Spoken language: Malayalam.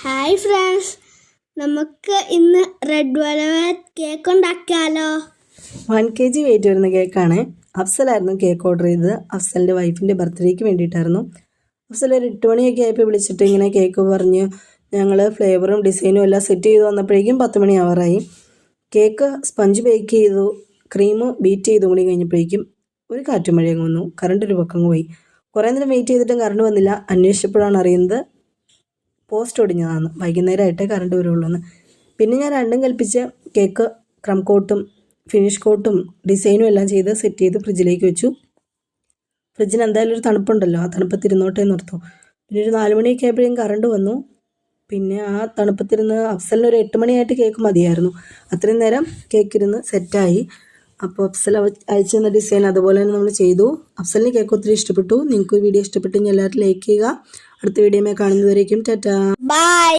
ഹായ് ഫ്രണ്ട്സ്, നമുക്ക് ഇന്ന് റെഡ് വെൽവെറ്റ് കേക്ക് ഉണ്ടാക്കിയാലോ. 1 kg വെയിറ്റ് വരുന്ന കേക്കാണ്. അഫ്സലായിരുന്നു കേക്ക് ഓർഡർ ചെയ്തത്. അഫ്സലിൻ്റെ വൈഫിൻ്റെ ബർത്ത്ഡേക്ക് വേണ്ടിയിട്ടായിരുന്നു. അഫ്സൽ ഒരു 8 മണിയൊക്കെ ആയപ്പോൾ വിളിച്ചിട്ട് ഇങ്ങനെ കേക്ക് പറഞ്ഞ് ഞങ്ങൾ ഫ്ലേവറും ഡിസൈനും എല്ലാം സെറ്റ് ചെയ്ത് വന്നപ്പോഴേക്കും 10 മണി ആവാറായി. കേക്ക് സ്പഞ്ച് ബേക്ക് ചെയ്തു, ക്രീം ബീറ്റ് ചെയ്ത് കൂടി കഴിഞ്ഞപ്പോഴേക്കും ഒരു കാറ്റും മഴയും വന്നു. കറണ്ട് ഒരു പക്കം പോയി. കുറേ നേരം വെയിറ്റ് ചെയ്തിട്ടും കറണ്ട് വന്നില്ല. അന്വേഷിച്ചപ്പോഴാണ് അറിയുന്നത് പോസ്റ്റ് ഒടിഞ്ഞതാണ്, വൈകുന്നേരമായിട്ടേ കറണ്ട് വരുള്ളൂ എന്ന്. പിന്നെ ഞാൻ രണ്ടും കൽപ്പിച്ച് കേക്ക് ക്രം കോട്ടും ഫിനിഷ് കോട്ടും ഡിസൈനും എല്ലാം ചെയ്ത് സെറ്റ് ചെയ്ത് ഫ്രിഡ്ജിലേക്ക് വെച്ചു. ഫ്രിഡ്ജിന് എന്തായാലും ഒരു തണുപ്പുണ്ടല്ലോ, ആ തണുപ്പത്തിരുന്നോട്ടേ നിർത്തും. പിന്നെ ഒരു 4 മണിയൊക്കെ ആയപ്പോഴേക്കും കറണ്ട് വന്നു. പിന്നെ ആ തണുപ്പത്തിരുന്ന് അഫ്സലിന് ഒരു 8 മണിയായിട്ട് കേക്ക് മതിയായിരുന്നു. അത്രയും നേരം കേക്ക് ഇരുന്ന് സെറ്റായി. അപ്പോൾ അഫ്സൽ അയച്ചു തന്ന ഡിസൈൻ അതുപോലെ തന്നെ നമ്മൾ ചെയ്തു. അഫ്സലിന് കേക്ക് ഒത്തിരി ഇഷ്ടപ്പെട്ടു. നിങ്ങൾക്ക് വീഡിയോ ഇഷ്ടപ്പെട്ടെങ്കിൽ എല്ലാവരും ലൈക്ക് ചെയ്യുക. അടുത്ത വീഡിയോയിൽ കാണുന്നതുവരേക്കും ടാറ്റാ. ബൈ.